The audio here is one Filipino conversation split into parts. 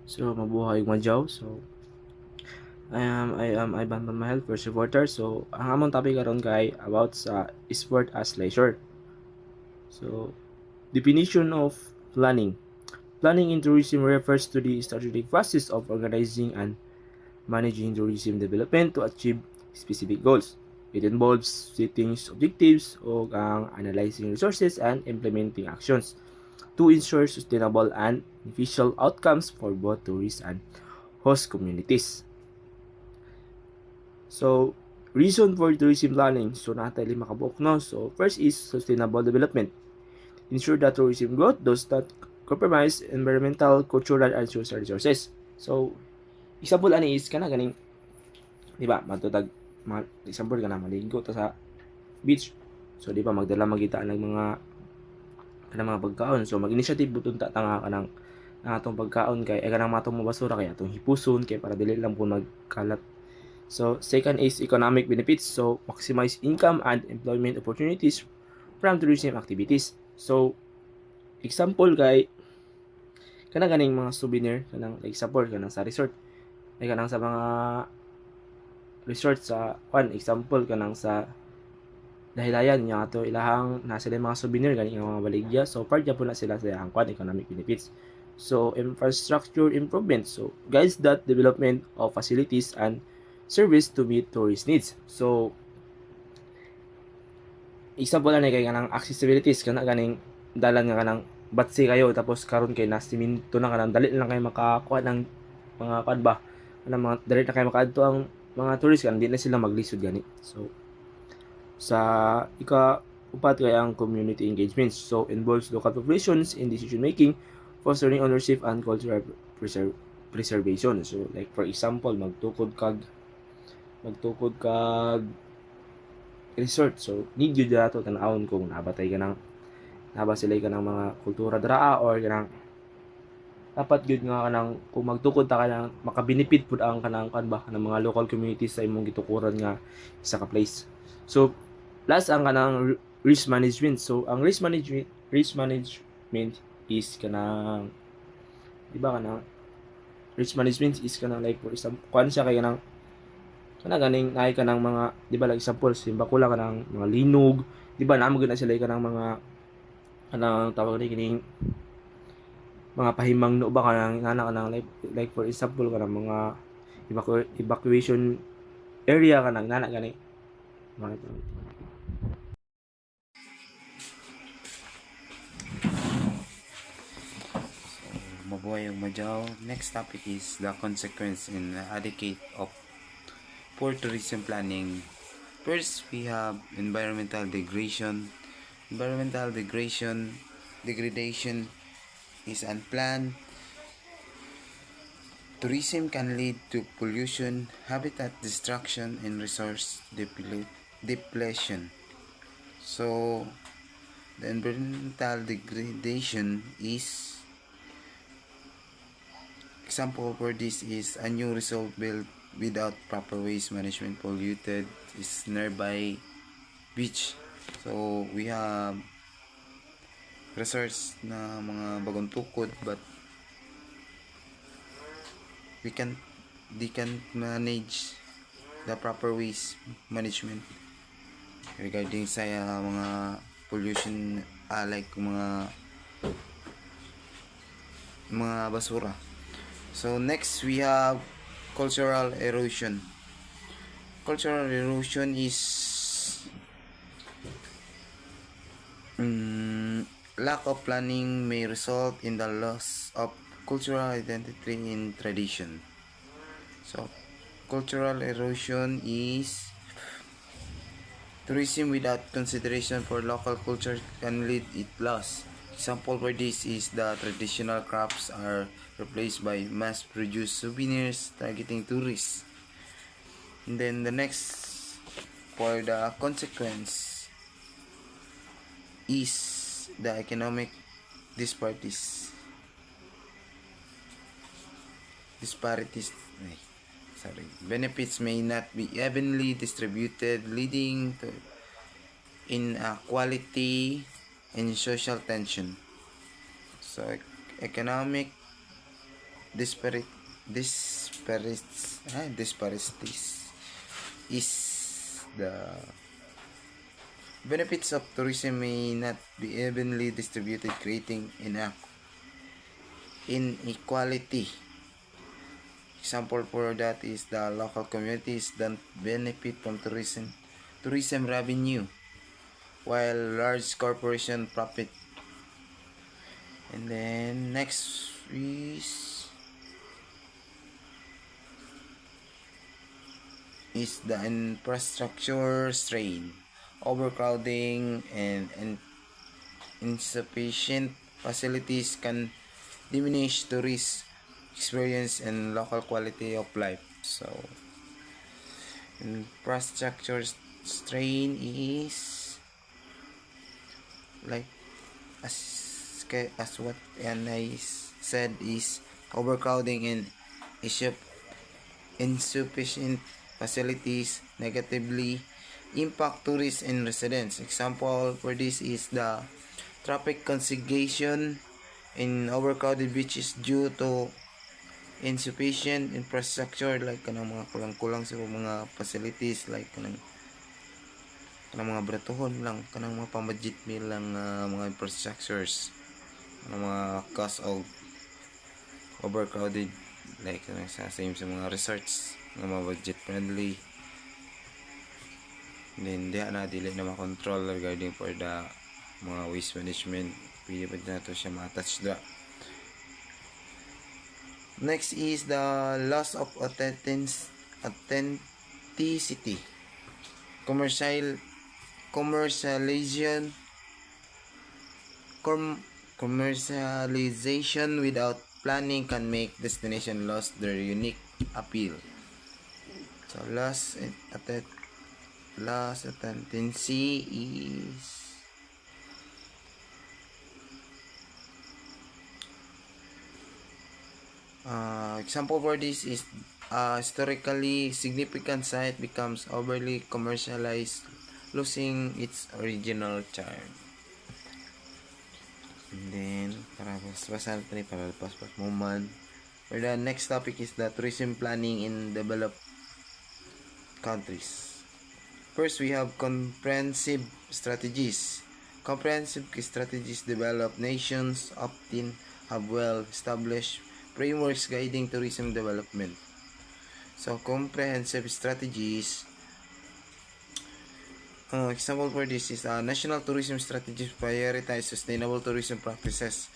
So, mabuhay madyaw. So, I am Ivan Pamahel, first reporter. So, ang among topic karon kay about sa sport as leisure. So, definition of planning. Planning in tourism refers to the strategic process of organizing and managing tourism development to achieve specific goals. It involves setting objectives o ang analyzing resources and implementing actions to ensure sustainable and beneficial outcomes for both tourists and host communities. So, reason for tourism planning. So, natin lima kabuok, no? So, first is sustainable development. Ensure that tourism growth does not compromise environmental, cultural, and social resources. So, example ani is kana ganing, di ba, matutag, example kana maligo ta sa beach. So, di ba, magdala magita ng mga pagkaon. So, mag-initiative butun ta nga kanang atong pagkaon kay kanang matong mabasura kay atong hipuson kay para dili lang po magkalat. So, second is economic benefits. So, maximize income and employment opportunities from tourism activities. So, example kay kanang ganing mga souvenir kanang example kanang sa resort ay kanang sa mga resort sa example kanang sa dahilayan niya ato ilahang nasa mga souvenir ganing mga baligya. So, part po na sila sa ang economic benefits. So, infrastructure improvement. So, guys that development of facilities and service to meet tourist needs. So, example na kay kanang accessibilities kana ganing dalan nga kanang batsi kayo tapos karon kay nasiminto na kanang dali lang kayo makakuha ng mga kuan ba kanang mga dali na kayo makaadto ang mga tourist kan di na sila maglisod gani. So sa upat kay ang community engagement. So involves local populations in decision making, fostering ownership and cultural preservation. So like for example magtukod kag resort. So need gyud dato tan-awon kung nabatay ka ng naba sila ka ng mga kultura draa or kanang dapat gyud nga kanang kung magtukod ta kanang makabenefit pud ang kanang kan ba kanang mga local communities sa imong gitukuran nga isa ka place. So last ang kanang risk management. So ang risk management is kanang di ba kanang risk management is kanang like for example kuan siya kay kanang ganing naay ka ng mga di ba like example simba ko lang ka ng mga linog di ba namo gyud na sila ka ng mga kanang tawag ni kining mga pahimang no ba kanang nana kanang like for example kanang mga evacuation area kanang nana gani mga Mabuhay ang madyaw. Next topic is the consequence and adequate of poor tourism planning. First, we have environmental degradation. Environmental degradation is unplanned. Tourism can lead to pollution, habitat destruction, and resource depletion. So, the environmental degradation is example for this is a new resort built without proper waste management polluted is nearby beach. So we have resorts na mga bagong tukod but they can manage the proper waste management regarding sa mga pollution like mga basura. So next we have cultural erosion. Cultural erosion is lack of planning may result in the loss of cultural identity and tradition. So cultural erosion is tourism without consideration for local culture can lead it loss. Example for this is the traditional crafts are replaced by mass-produced souvenirs targeting tourists. And then the next for the consequence is the economic disparities. Benefits may not be evenly distributed, leading to inequality and social tension. So economic disparities is the benefits of tourism may not be evenly distributed, creating inequality. Example for that is the local communities don't benefit from tourism revenue, while large corporation profit. And then next is the infrastructure strain. Overcrowding and insufficient facilities can diminish tourist experience and local quality of life. So, infrastructure strain is like as what I said is overcrowding and insufficient facilities negatively impact tourists and residents. Example for this is the traffic congestion in overcrowded beaches due to insufficient infrastructure, like kanang mga kulang-kulang sa mga facilities, like kanang mga bratuhon lang, kanang mga pambudget meal lang mga infrastructures, kanang mga cause of overcrowded, like kanang sa same sa mga resorts nga mga budget friendly. Then dili na makontrol regarding for the mga waste management, pwede pa na to siya ma-attach da. Next is the loss of authenticity. Commercialization without planning can make destination lose their unique appeal. So loss authenticity is example for this is historically significant site becomes overly commercialized, losing its original charm. And then, para moment. For the next topic is the tourism planning in developed countries. First, we have comprehensive strategies. Comprehensive strategies developed nations often have well-established frameworks guiding tourism development. So, comprehensive strategies, example for this is national tourism strategies prioritize sustainable tourism practices,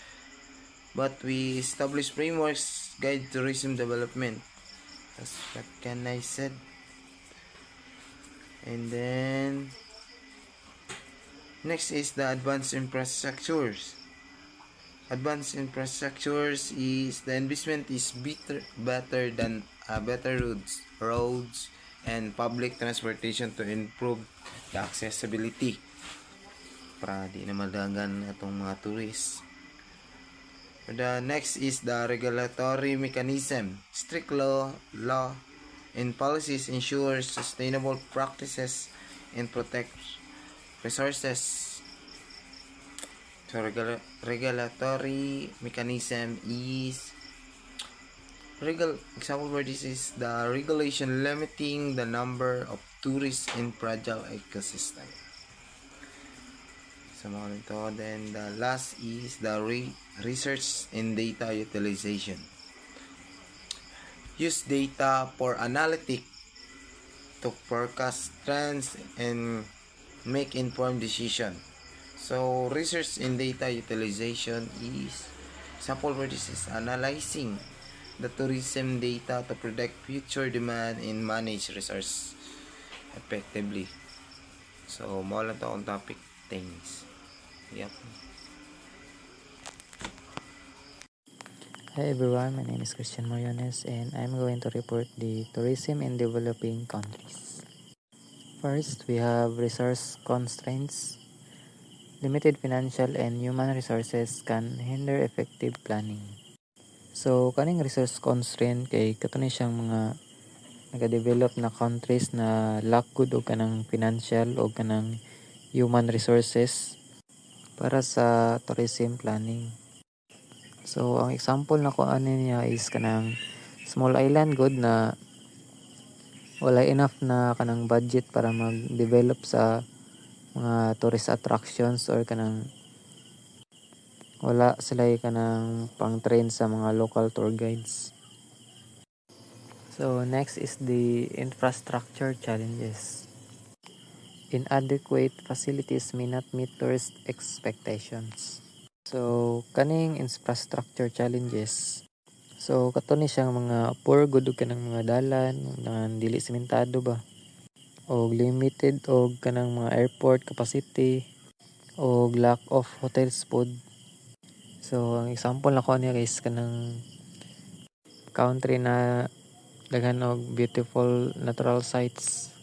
but we establish frameworks guide tourism development. That's what can I said. And then next is the advanced infrastructures. Advanced infrastructures is the investment is better than better roads and public transportation to improve the accessibility para di na madagan atong mga tourists. The next is the regulatory mechanism. Strict law and policies ensure sustainable practices and protect resources. So regulatory mechanism is example for this is the regulation limiting the number of tourists in fragile ecosystem. So then the last is the research and data utilization. Use data for analytic to forecast trends and make informed decision. So research and data utilization is example for this is analyzing the tourism data to predict future demand and manage resource effectively. So mo lang to ang topic things. Yep. Hi everyone, my name is Christian Moriones and I'm going to report the tourism in developing countries. First, we have resource constraints. Limited financial and human resources can hinder effective planning. So, kaning resource constraint kay katuni siyang mga nagadevelop na countries na lack good o kanang financial o kanang human resources para sa tourism planning. So ang example na ko ano niya is kanang small island good na wala enough na kanang budget para mag-develop sa mga tourist attractions or kanang wala sila kanang pang-train sa mga local tour guides. So next is the infrastructure challenges. Inadequate facilities may not meet tourist expectations. So kaning infrastructure challenges. So kato ni siyang mga poor good ug kanang mga dalan nga dili sementado ba o limited og kanang mga airport capacity o lack of hotels food. So ang example na ko niya is kanang country na daghan og beautiful natural sites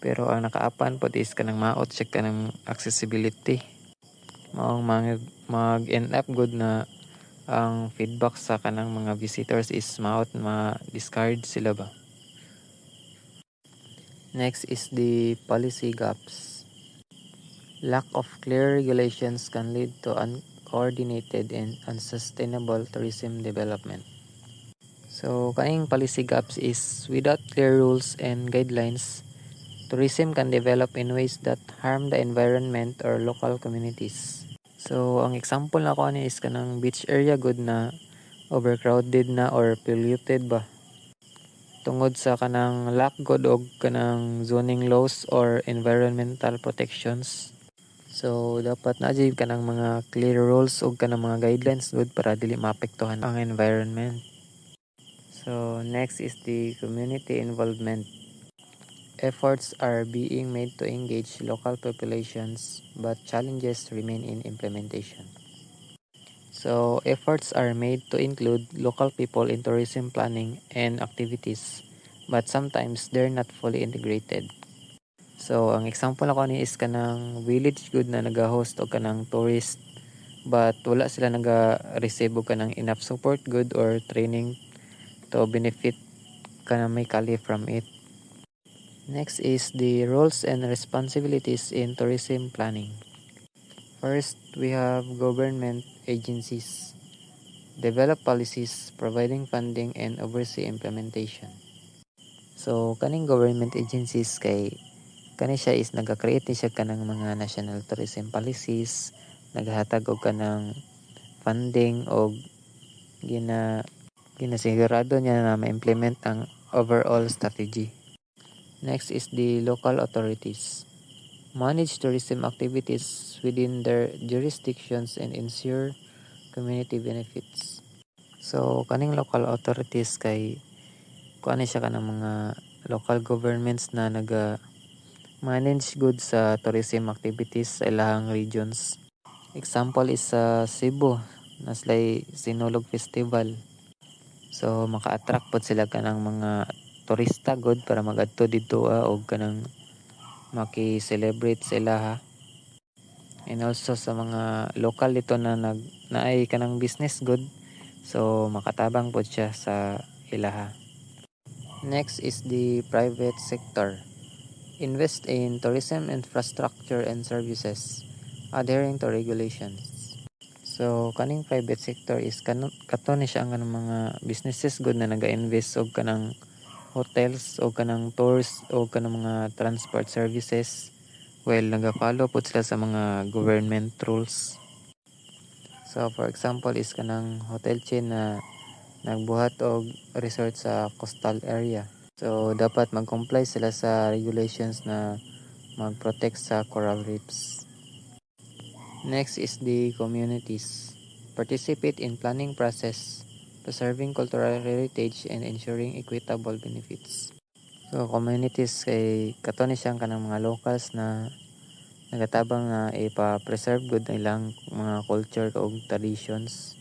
pero ang nakaapan pod is kanang maot siya kanang accessibility maong mag end up good na ang feedback sa kanang mga visitors is maot ma-discard sila ba. Next is the policy gaps. Lack of clear regulations can lead to uncoordinated and unsustainable tourism development. So kaning policy gaps is without clear rules and guidelines, tourism can develop in ways that harm the environment or local communities. So ang example na ko ani is kanang beach area good na overcrowded na or polluted ba tungod sa kanang lack god og kanang zoning laws or environmental protections. So dapat na jud kanang mga clear rules og kanang mga guidelines good para dili maapektuhan ang environment. So next is the community involvement. Efforts are being made to engage local populations but challenges remain in implementation. So efforts are made to include local people in tourism planning and activities but sometimes they're not fully integrated. So ang example ako ni is kanang village good na nag-host og kanang tourist but wala sila naga-receive og kanang enough support good or training to benefit kanang may kali from it. Next is the roles and responsibilities in tourism planning. First, we have government agencies. Develop policies, providing funding and oversee implementation. So, kaning government agencies kay kani siya is naga-create siya kanang mga national tourism policies, naghatag og kanang funding og ginasigurado niya na ma-implement ang overall strategy. Next is the local authorities. Manage tourism activities within their jurisdictions and ensure community benefits. So, kaning local authorities kay kuan siya kanang mga local governments na naga-manage good sa tourism activities sa ilahang regions. Example is sa Cebu, naslay Sinulog Festival. So, maka-attract pod sila kanang mga turista good para magadto dito og kanang maki-celebrate sila ha. And also sa mga local dito na naay kanang business good. So makatabang pod siya sa ilaha. Next is the private sector. Invest in tourism infrastructure and services adhering to regulations. So kaning private sector is kato ni siya ang mga businesses good na naga-invest og kanang hotels o kanang tours o kanang mga transport services while naga-follow po sila sa mga government rules. So for example is kanang hotel chain na nagbuhat og resort sa coastal area. So dapat mag-comply sila sa regulations na mag-protect sa coral reefs. Next is the communities. Participate in planning process, preserving cultural heritage and ensuring equitable benefits. So communities kay kato ni siyang kanang mga locals na nagatabang nga ipa-preserve good ang ilang mga culture o traditions.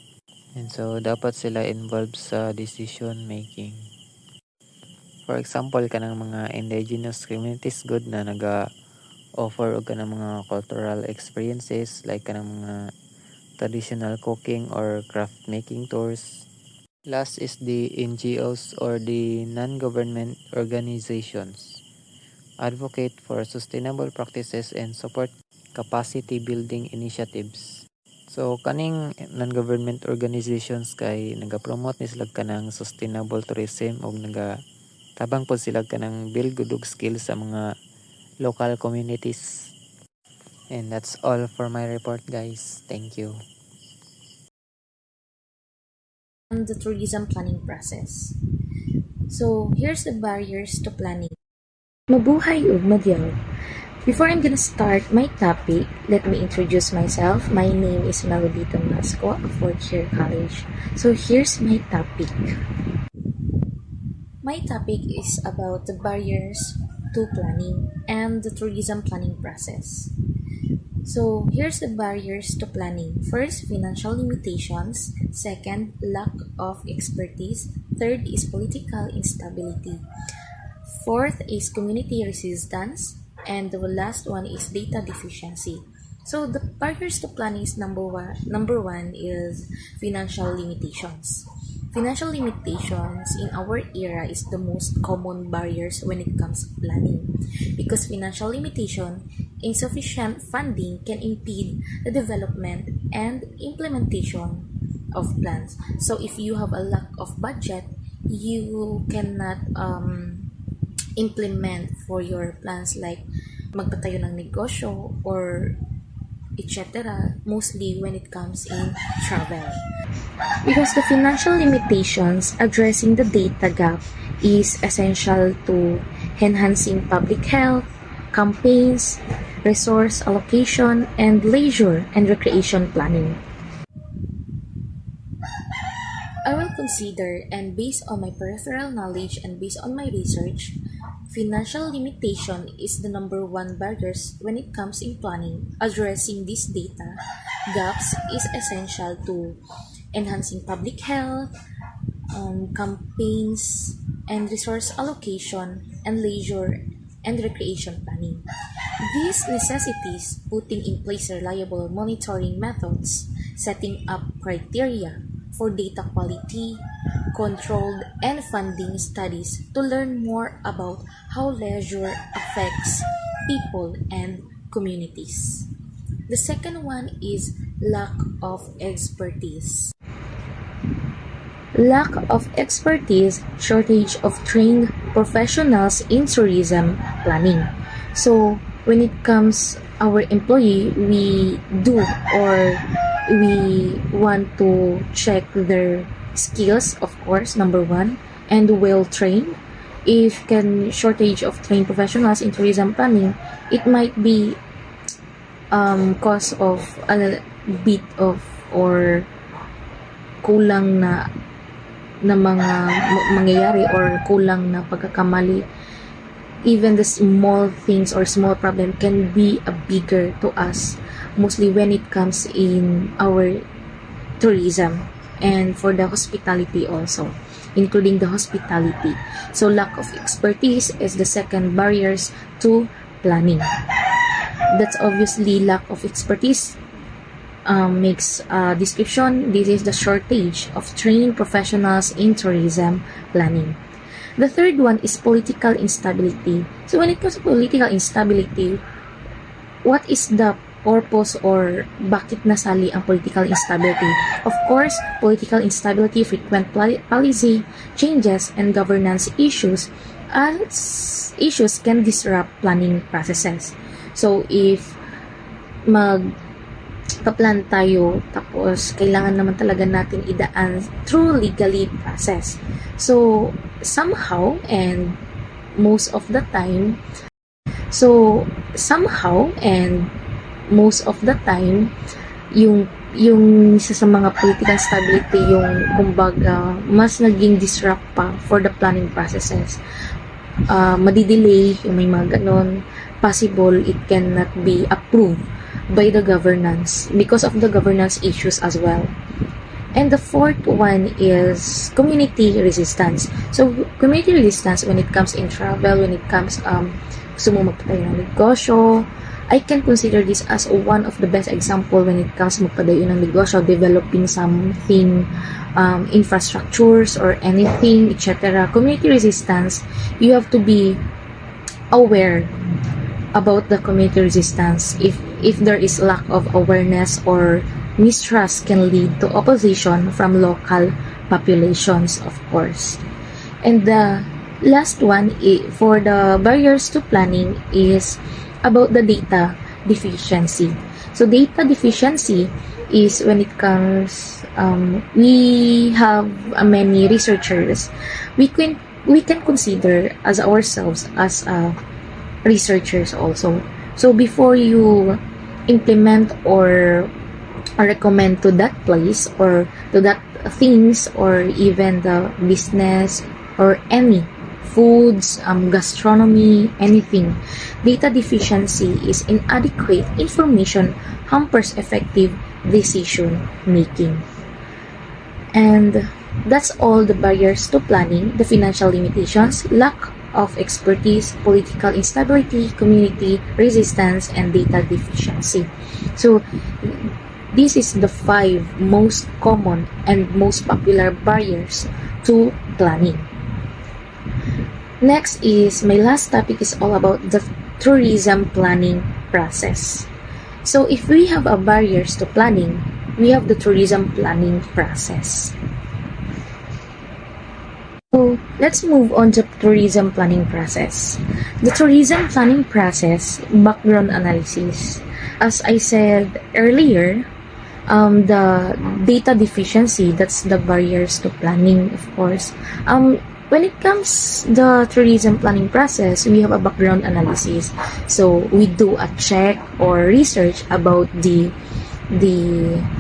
And so dapat sila involved sa decision making. For example, kanang mga indigenous communities good na naga-offer og kanang mga cultural experiences like kanang mga traditional cooking or craft making tours. Last is the NGOs or the non-government organizations. Advocate for sustainable practices and support capacity building initiatives. So kaning non-government organizations kay nagapromote ni sila kanang sustainable tourism o tabang po sila kanang build good og skills sa mga local communities. And that's all for my report, guys. Thank you. And the tourism planning process. So, here's the barriers to planning. Mabuhay ug madyaw. Before I'm gonna start my topic, let me introduce myself. My name is Melody Tomasco of Fourth Year College. So, here's my topic. My topic is about the barriers to planning and the tourism planning process. So, here's the barriers to planning. First, financial limitations. Second, lack of expertise. Third is political instability. Fourth is community resistance. And the last one is data deficiency. So, the barriers to planning is number one is financial limitations. Financial limitations in our era is the most common barriers when it comes to planning, because financial limitation, insufficient funding can impede the development and implementation of plans. So if you have a lack of budget, you cannot implement for your plans like magpatayo ng negosyo or etc. Mostly when it comes in travel. Because the financial limitations addressing the data gap is essential to enhancing public health, campaigns, resource allocation, and leisure and recreation planning. I will consider, and based on my peripheral knowledge and based on my research, financial limitation is the number one barriers when it comes in planning. Addressing these data gaps is essential to enhancing public health, campaigns, and resource allocation, and leisure and recreation planning. These necessities putting in place reliable monitoring methods, setting up criteria for data quality, controlled and funding studies to learn more about how leisure affects people and communities. The second one is lack of expertise. Lack of expertise, shortage of trained professionals in tourism planning. So when it comes our employee, we do or we want to check their skills, of course, number one, and well trained. If can shortage of trained professionals in tourism planning, it might be cause of a bit of or kulang na mga mangyayari or kulang na pagkakamali. Even the small things or small problem can be a bigger to us, mostly when it comes in our tourism and for the hospitality also, including the hospitality. So lack of expertise is the second barriers to planning. That's obviously lack of expertise makes description. This is the shortage of trained professionals in tourism planning. The third one is political instability. So when it comes to political instability, what is the purpose or bakit nasali ang political instability? Of course, political instability, frequent policy changes, and governance issues as issues can disrupt planning processes. So if magpa-plan tayo tapos kailangan naman talaga natin idaan through legally process. So somehow and most of the time yung isa sa mga political stability yung kumbaga mas naging disrupt pa for the planning processes. Madidelay yung may mga ganon, possible it cannot be approved by the governance because of the governance issues as well. And the fourth one is community resistance. So community resistance when it comes in travel, when it comes gusto mo magpatayo ng negosyo, I can consider this as one of the best example when it comes magpadayo ng negosyo, developing something, infrastructures or anything, etc. Community resistance, you have to be aware about the community resistance. If there is lack of awareness or mistrust can lead to opposition from local populations, of course. And the last one for the barriers to planning is about the data deficiency. So data deficiency is when it comes, we have many researchers. We can consider as ourselves as researchers also. So before you implement or recommend to that place or to that things or even the business or any foods, gastronomy, anything, data deficiency is inadequate information hampers effective decision making. And that's all the barriers to planning: the financial limitations, lack of expertise, political instability, community resistance, and data deficiency. So this is the 5 most common and most popular barriers to planning. Next is my last topic is all about the tourism planning process. So if we have a barriers to planning, we have the tourism planning process. So let's move on to tourism planning process. The tourism planning process, background analysis. As I said earlier, the data deficiency, that's the barriers to planning, of course. When it comes the tourism planning process, we have a background analysis. So we do a check or research about the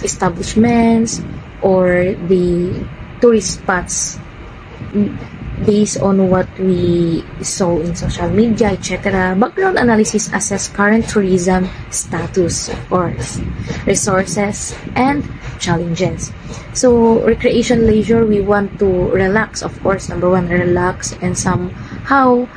establishments or the tourist spots based on what we saw in social media, etc. Background analysis assess current tourism status, of course, resources, and challenges. So recreation, leisure, we want to relax, of course. Number one, relax, and somehow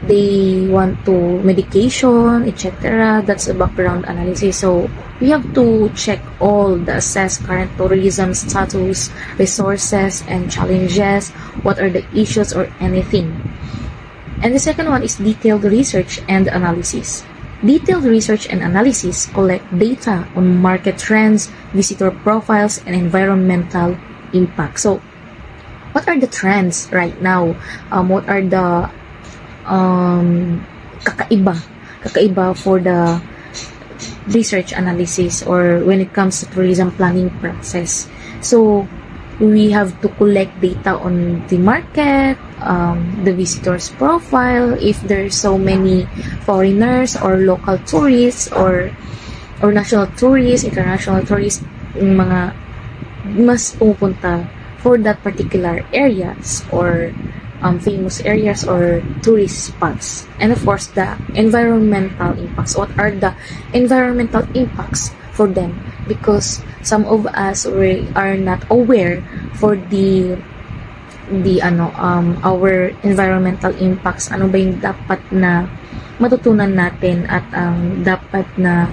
they want to medication, etc. That's a background analysis. So we have to check all the assess current tourism status, resources, and challenges. What are the issues or anything? And the second one is detailed research and analysis. Detailed research and analysis collect data on market trends, visitor profiles, and environmental impact. So what are the trends right now? What are the kakaiba for the research analysis or when it comes to tourism planning process? So we have to collect data on the market, the visitor's profile, if there's so many foreigners or local tourists or national tourists, international tourists, mga mas pumupunta for that particular areas or famous areas or tourist spots. And of course, the environmental impacts. What are the environmental impacts for them? Because some of us are not aware for our environmental impacts. Ano ba yung dapat na matutunan natin at ang dapat na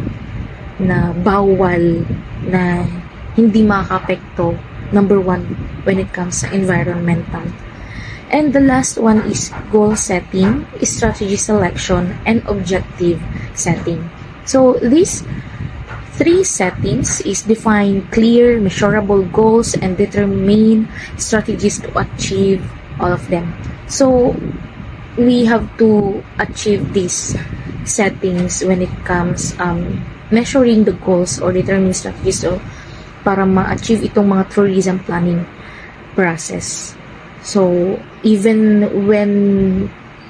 bawal na hindi makakapekto, number one, when it comes sa environmental. And the last one is goal setting, strategy selection, and objective setting. So these 3 settings is define clear, measurable goals and determine strategies to achieve all of them. So we have to achieve these settings when it comes measuring the goals or determining strategies para ma-achieve itong mga tourism planning process. So even when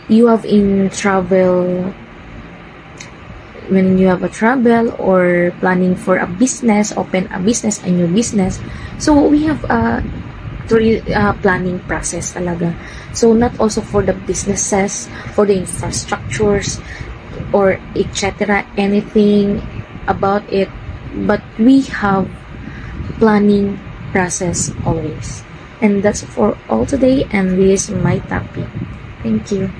you have a travel or planning for a business, open a business, a new business, so we have a planning process talaga. So not also for the businesses, for the infrastructures or etc. anything about it, but we have planning process always. And that's for all today, and this is my topic. Thank you.